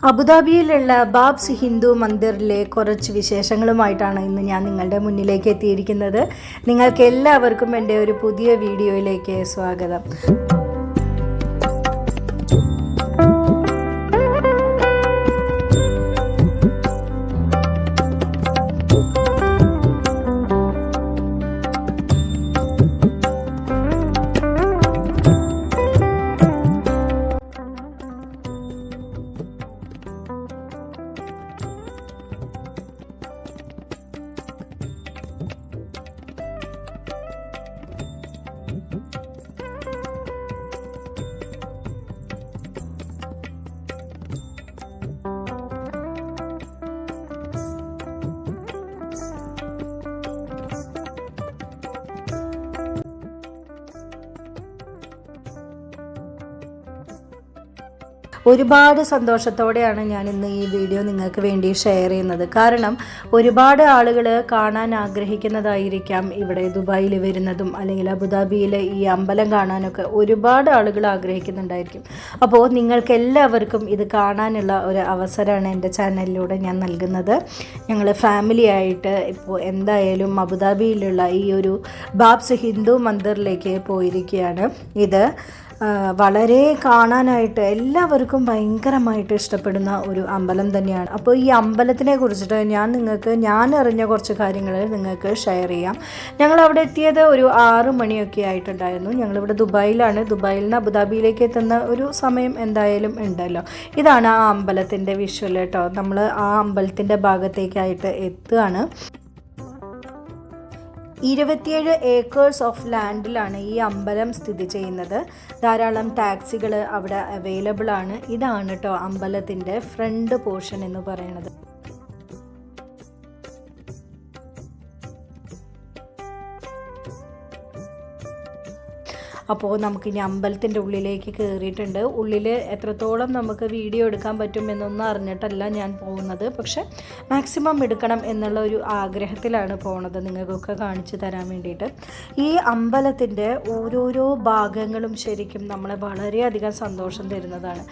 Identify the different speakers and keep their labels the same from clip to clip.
Speaker 1: അബുദാബിയിലുള്ള BAPS Hindu മന്ദിറിലെ കുറച്ച് വിശേഷങ്ങളുമായിട്ടാണ് ഇന്ന് ഞാൻ നിങ്ങളുടെ മുന്നിലേക്ക് എത്തിയിരിക്കുന്നത്. നിങ്ങൾക്ക് എല്ലാവർക്കും എൻ്റെ ഒരു പുതിയ വീഡിയോയിലേക്ക് സ്വാഗതം. ഒരുപാട് സന്തോഷത്തോടെയാണ് ഞാൻ ഇന്ന് ഈ വീഡിയോ നിങ്ങൾക്ക് വേണ്ടി ഷെയർ ചെയ്യുന്നത്. കാരണം ഒരുപാട് ആളുകൾ കാണാൻ ആഗ്രഹിക്കുന്നതായിരിക്കാം ഇവിടെ ദുബായിൽ വരുന്നതും അല്ലെങ്കിൽ അബുദാബിയിലെ ഈ അമ്പലം കാണാനൊക്കെ ഒരുപാട് ആളുകൾ ആഗ്രഹിക്കുന്നുണ്ടായിരിക്കും. അപ്പോൾ നിങ്ങൾക്ക് എല്ലാവർക്കും ഇത് കാണാനുള്ള ഒരു അവസരമാണ് എൻ്റെ ചാനലിലൂടെ ഞാൻ നൽകുന്നത്. ഞങ്ങൾ ഫാമിലി ആയിട്ട് ഇപ്പോൾ എന്തായാലും അബുദാബിയിലുള്ള ഈ ഒരു ബാബ്സ് ഹിന്ദു മന്ദിറിലേക്ക് പോയിരിക്കുകയാണ്. ഇത് വളരെ കാണാനായിട്ട് എല്ലാവർക്കും ഭയങ്കരമായിട്ട് ഇഷ്ടപ്പെടുന്ന ഒരു അമ്പലം തന്നെയാണ്. അപ്പോൾ ഈ അമ്പലത്തിനെ കുറിച്ചിട്ട് ഞാൻ അറിഞ്ഞ കുറച്ച് കാര്യങ്ങൾ നിങ്ങൾക്ക് ഷെയർ ചെയ്യാം. ഞങ്ങൾ അവിടെ എത്തിയത് ഒരു 6 മണിയൊക്കെ ആയിട്ടുണ്ടായിരുന്നു. ഞങ്ങളിവിടെ ദുബായിലാണ്. ദുബായിൽ നിന്ന് അബുദാബിയിലേക്ക് എത്തുന്ന ഒരു സമയം എന്തായാലും ഉണ്ടല്ലോ. ഇതാണ് ആ അമ്പലത്തിൻ്റെ വിഷ്വൽ കേട്ടോ. നമ്മൾ ആ അമ്പലത്തിൻ്റെ ഭാഗത്തേക്കായിട്ട് എത്തുകയാണ്. 27 ഏക്കേഴ്സ് ഓഫ് ലാൻഡിലാണ് ഈ അമ്പലം സ്ഥിതി ചെയ്യുന്നത്. ധാരാളം ടാക്സികൾ അവിടെ അവൈലബിൾ ആണ്. ഇതാണ് കേട്ടോ അമ്പലത്തിൻ്റെ ഫ്രണ്ട് പോർഷൻ എന്ന് പറയുന്നത്. അപ്പോൾ നമുക്കിനി അമ്പലത്തിൻ്റെ ഉള്ളിലേക്ക് കയറിയിട്ടുണ്ട്. ഉള്ളിൽ എത്രത്തോളം നമുക്ക് വീഡിയോ എടുക്കാൻ പറ്റുമെന്നൊന്നും അറിഞ്ഞിട്ടല്ല ഞാൻ പോകുന്നത്. പക്ഷേ മാക്സിമം എടുക്കണം എന്നുള്ള ഒരു ആഗ്രഹത്തിലാണ് പോകുന്നത്, നിങ്ങൾക്കൊക്കെ കാണിച്ചു തരാൻ വേണ്ടിയിട്ട്. ഈ അമ്പലത്തിൻ്റെ ഓരോരോ ഭാഗങ്ങളും ശരിക്കും നമ്മളെ വളരെയധികം സന്തോഷം തരുന്നതാണ്.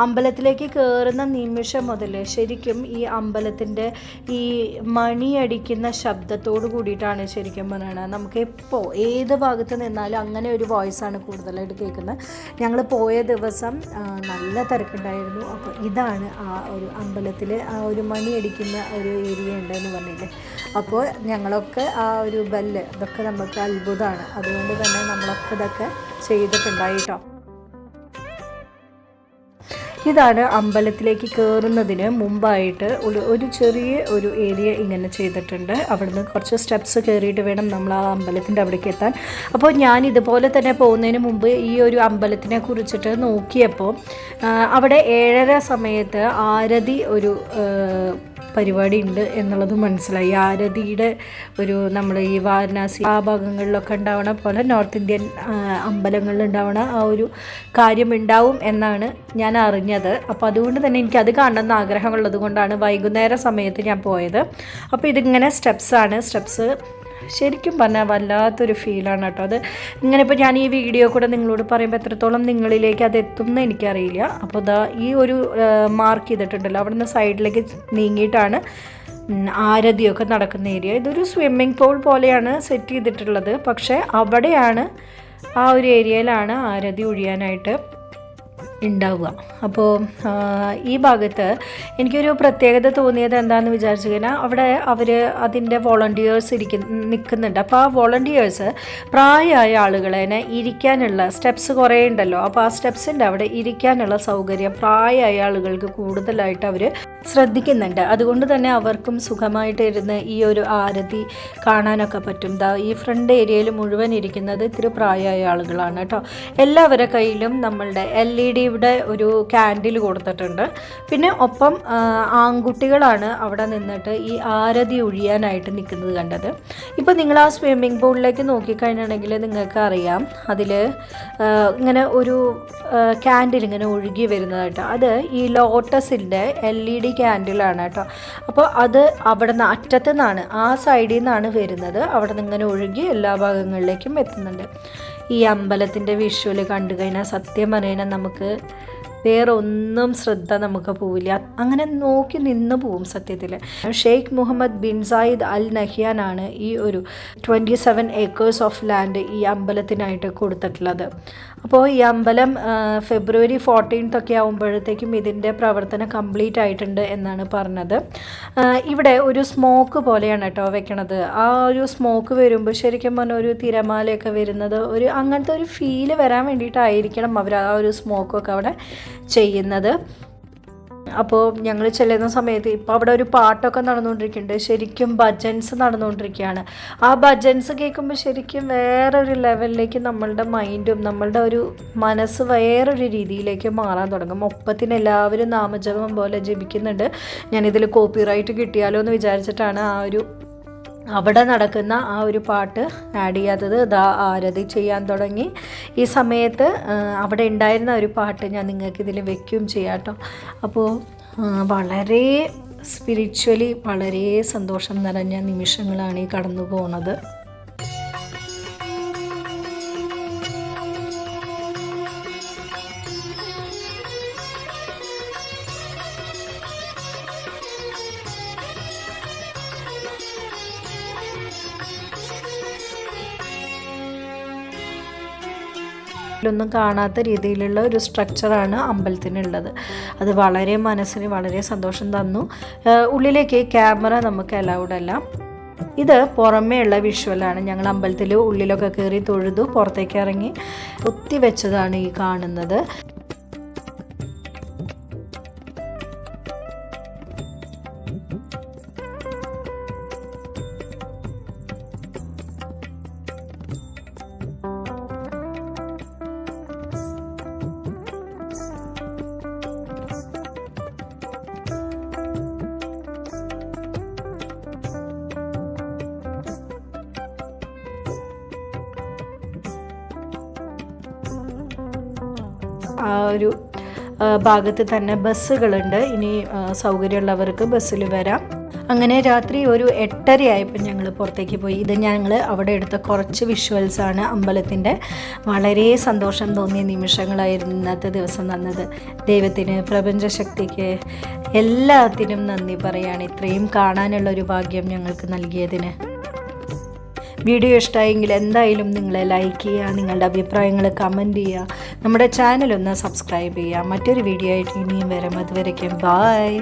Speaker 1: അമ്പലത്തിലേക്ക് കയറുന്ന നിമിഷം മുതൽ ശരിക്കും ഈ അമ്പലത്തിൻ്റെ ഈ മണിയടിക്കുന്ന ശബ്ദത്തോട് കൂടിയിട്ടാണ് ശരിക്കും പറയുന്നത്. നമുക്കെപ്പോൾ ഏത് ഭാഗത്ത് നിന്നാലും അങ്ങനെ ഒരു വോയിസാണ് കൂടുതലായിട്ട് കേൾക്കുന്നത്. ഞങ്ങൾ പോയ ദിവസം നല്ല തിരക്കുണ്ടായിരുന്നു. അപ്പോൾ ഇതാണ് ആ ഒരു അമ്പലത്തിൽ ആ ഒരു മണി അടിക്കുന്ന ഒരു ഏരിയ ഉണ്ടെന്ന് പറഞ്ഞില്ലേ. അപ്പോൾ ഞങ്ങളൊക്കെ ആ ഒരു ബെല്ല് ഇതൊക്കെ നമുക്ക് അത്ഭുതമാണ്. അതുകൊണ്ട് തന്നെ നമ്മളൊക്കെ ഇതൊക്കെ ചെയ്തിട്ടുണ്ടായിട്ടോ. ഇതാണ് അമ്പലത്തിലേക്ക് കയറുന്നതിന് മുമ്പായിട്ട് ഒരു ചെറിയ ഒരു ഏരിയ ഇങ്ങനെ ചെയ്തിട്ടുണ്ട്. അവിടുന്ന് കുറച്ച് സ്റ്റെപ്സ് കയറിയിട്ട് വേണം നമ്മൾ ആ അമ്പലത്തിൻ്റെ അവിടേക്ക് എത്താൻ. അപ്പോൾ ഞാൻ ഇതുപോലെ തന്നെ പോകുന്നതിന് മുമ്പ് ഈ ഒരു അമ്പലത്തിനെ കുറിച്ചിട്ട് നോക്കിയപ്പോൾ അവിടെ 7:30 സമയത്ത് ആരതി ഒരു പരിപാടി ഉണ്ട് എന്നുള്ളത് മനസ്സിലായി. ആരതിയുടെ ഒരു നമ്മൾ ഈ വാരണാസി ആ ഭാഗങ്ങളിലൊക്കെ ഉണ്ടാവണ പോലെ നോർത്ത് ഇന്ത്യൻ അമ്പലങ്ങളിൽ ഉണ്ടാവണ ആ ഒരു കാര്യം ഉണ്ടാവും എന്നാണ് ഞാൻ അറിഞ്ഞത്. അപ്പോൾ അതുകൊണ്ട് തന്നെ എനിക്കത് കാണണമെന്ന് ആഗ്രഹമുള്ളത് കൊണ്ടാണ് വൈകുന്നേര സമയത്ത് ഞാൻ പോയത്. അപ്പോൾ ഇതിങ്ങനെ സ്റ്റെപ്സ് ശരിക്കും പറഞ്ഞാൽ വല്ലാത്തൊരു ഫീലാണ് കേട്ടോ. അത് ഇങ്ങനെ ഇപ്പോൾ ഞാൻ ഈ വീഡിയോ കൂടെ നിങ്ങളോട് പറയുമ്പോൾ എത്രത്തോളം നിങ്ങളിലേക്ക് അത് എത്തുമെന്ന് എനിക്കറിയില്ല. അപ്പോൾ ഇതാ ഈ ഒരു മാർക്ക് ചെയ്തിട്ടുണ്ടല്ലോ, അവിടുന്ന് സൈഡിലേക്ക് നീങ്ങിയിട്ടാണ് ആരതിയൊക്കെ നടക്കുന്ന ഏരിയ. ഇതൊരു സ്വിമ്മിംഗ് പൂൾ പോലെയാണ് സെറ്റ് ചെയ്തിട്ടുള്ളത്. പക്ഷേ അവിടെയാണ് ആ ഒരു ഏരിയയിലാണ് ആരതി ഒഴിയാനായിട്ട് ഉണ്ടാവുക. അപ്പോൾ ഈ ഭാഗത്ത് എനിക്കൊരു പ്രത്യേകത തോന്നിയത് എന്താണെന്ന് വിചാരിച്ചു കഴിഞ്ഞാൽ അവിടെ അതിൻ്റെ വോളണ്ടിയേഴ്സ് നിൽക്കുന്നുണ്ട്. അപ്പോൾ ആ വോളണ്ടിയേഴ്സ് പ്രായമായ ആളുകളെ ഇരിക്കാനുള്ള സ്റ്റെപ്സ് കുറേ ഉണ്ടല്ലോ. അപ്പോൾ ആ സ്റ്റെപ്സിൻ്റെ അവിടെ ഇരിക്കാനുള്ള സൗകര്യം പ്രായമായ ആളുകൾക്ക് കൂടുതലായിട്ട് അവർ ശ്രദ്ധിക്കുന്നുണ്ട്. അതുകൊണ്ട് തന്നെ അവർക്കും സുഖമായിട്ട് ഇരുന്ന് ഈ ഒരു ആരതി കാണാനൊക്കെ പറ്റും. ഈ ഫ്രണ്ട് ഏരിയയിൽ മുഴുവൻ ഇരിക്കുന്നത് ഇത്തിരി പ്രായമായ ആളുകളാണ് കേട്ടോ. എല്ലാവരുടെ കയ്യിലും നമ്മളുടെ LED-യുടെ ഒരു ക്യാൻഡിൽ കൊടുത്തിട്ടുണ്ട്. പിന്നെ ഒപ്പം ആൺകുട്ടികളാണ് അവിടെ നിന്നിട്ട് ഈ ആരതി ഒഴിയാനായിട്ട് നിൽക്കുന്നത് കണ്ടത്. ഇപ്പോൾ നിങ്ങൾ ആ സ്വിമ്മിംഗ് പൂളിലേക്ക് നോക്കിക്കഴിഞ്ഞാണെങ്കിൽ നിങ്ങൾക്ക് അറിയാം അതിൽ ഇങ്ങനെ ഒരു ക്യാൻഡിൽ ഇങ്ങനെ ഒഴുകി വരുന്നതായിട്ട്. അത് ഈ ലോട്ടസിൻ്റെ LED ക്യാൻഡിലാണ് കേട്ടോ. അപ്പോൾ അത് അവിടെ നിന്ന് അറ്റത്തു നിന്നാണ് ആ സൈഡിൽ നിന്നാണ് വരുന്നത്. അവിടെ നിന്ന് ഇങ്ങനെ ഒഴുകി എല്ലാ ഭാഗങ്ങളിലേക്കും എത്തുന്നുണ്ട്. ഈ അമ്പലത്തിൻ്റെ വിഷ്വൽ കണ്ടു കഴിഞ്ഞാൽ സത്യം പറഞ്ഞാൽ നമുക്ക് വേറെ ഒന്നും ശ്രദ്ധ നമുക്ക് പോവില്ല. അങ്ങനെ നോക്കി നിന്ന് പോവും സത്യത്തിൽ. Sheikh Mohammed bin Zayed Al നഹ്യാനാണ് ഈ ഒരു 27 ഏക്കേഴ്സ് ഓഫ് ലാൻഡ് ഈ അമ്പലത്തിനായിട്ട് കൊടുത്തിട്ടുള്ളത്. അപ്പോൾ ഈ അമ്പലം ഫെബ്രുവരി 14 ഒക്കെ ആകുമ്പോഴത്തേക്കും ഇതിൻ്റെ പ്രവർത്തനം കംപ്ലീറ്റ് ആയിട്ടുണ്ട് എന്നാണ് പറഞ്ഞത്. ഇവിടെ ഒരു സ്മോക്ക് പോലെയാണ് കേട്ടോ വെക്കണത്. ആ ഒരു സ്മോക്ക് വരുമ്പോൾ ശരിക്കും പറഞ്ഞാൽ ഒരു തിരമാലയൊക്കെ വരുന്നത് ഒരു അങ്ങനത്തെ ഒരു ഫീല് വരാൻ വേണ്ടിയിട്ടായിരിക്കണം അവർ ആ ഒരു സ്മോക്കൊക്കെ അവിടെ ചെയ്യുന്നത്. അപ്പോൾ ഞങ്ങൾ ചെല്ലുന്ന സമയത്ത് ഇപ്പോൾ അവിടെ ഒരു പാട്ടൊക്കെ നടന്നുകൊണ്ടിരിക്കുന്നുണ്ട്. ശരിക്കും ഭജൻസ് നടന്നുകൊണ്ടിരിക്കുകയാണ്. ആ ഭജൻസ് കേൾക്കുമ്പോൾ ശരിക്കും വേറൊരു ലെവലിലേക്ക് നമ്മളുടെ മൈൻഡും നമ്മളുടെ ഒരു മനസ്സ് വേറൊരു രീതിയിലേക്ക് മാറാൻ തുടങ്ങും. ഒപ്പത്തിന് എല്ലാവരും നാമജപം പോലെ ജപിക്കുന്നുണ്ട്. ഞാനിതിൽ കോപ്പിറൈറ്റ് കിട്ടിയാലോ എന്ന് വിചാരിച്ചിട്ടാണ് അവിടെ നടക്കുന്ന ആ ഒരു പാട്ട് ആഡ് ചെയ്യാത്തത്. ഇതാ ആരതി ചെയ്യാൻ തുടങ്ങി. ഈ സമയത്ത് അവിടെ ഉണ്ടായിരുന്ന ഒരു പാട്ട് ഞാൻ നിങ്ങൾക്ക് ഇതിൽ വെക്കുകയും ചെയ്യാം കേട്ടോ. അപ്പോൾ വളരെ സ്പിരിച്വലി വളരെ സന്തോഷം നിറഞ്ഞ നിമിഷങ്ങളാണ് ഈ കടന്നു പോകുന്നത്. ഒന്നും കാണാത്ത രീതിയിലുള്ള ഒരു സ്ട്രക്ചറാണ് അമ്പലത്തിനുള്ളത്. അത് വളരെ മനസ്സിന് വളരെ സന്തോഷം തന്നു. ഉള്ളിലേക്ക് ക്യാമറ നമുക്ക് അലൗഡ് അല്ല. ഇത് പുറമേ ഉള്ള വിഷ്വലാണ്. ഞങ്ങൾ അമ്പലത്തിൽ ഉള്ളിലൊക്കെ കയറി തൊഴുതു പുറത്തേക്ക് ഇറങ്ങി ഒത്തി വെച്ചതാണ് ഈ കാണുന്നത്. ആ ഒരു ഭാഗത്ത് തന്നെ ബസ്സുകളുണ്ട്. ഇനി സൗകര്യമുള്ളവർക്ക് ബസ്സിൽ വരാം. അങ്ങനെ രാത്രി ഒരു 8:30 ആയപ്പോൾ ഞങ്ങൾ പുറത്തേക്ക് പോയി. ഇത് ഞങ്ങൾ അവിടെ എടുത്ത കുറച്ച് വിഷ്വൽസാണ് അമ്പലത്തിൻ്റെ. വളരെ സന്തോഷം തോന്നിയ നിമിഷങ്ങളായിരുന്നു ഇന്നത്തെ ദിവസം തന്നത്. ദൈവത്തിന്, പ്രപഞ്ചശക്തിക്ക്, എല്ലാത്തിനും നന്ദി പറയാണ് ഇത്രയും കാണാനുള്ളൊരു ഭാഗ്യം ഞങ്ങൾക്ക് നൽകിയതിന്. വീഡിയോ ഇഷ്ടമായെങ്കിൽ എന്തായാലും നിങ്ങൾ ലൈക്ക് ചെയ്യുക, നിങ്ങളുടെ അഭിപ്രായങ്ങൾ കമൻറ്റ് ചെയ്യുക, നമ്മുടെ ചാനലൊന്ന് സബ്സ്ക്രൈബ് ചെയ്യുക. മറ്റൊരു വീഡിയോ ആയിട്ട് ഇനിയും വരാം. അതുവരയ്ക്കും ബായ്.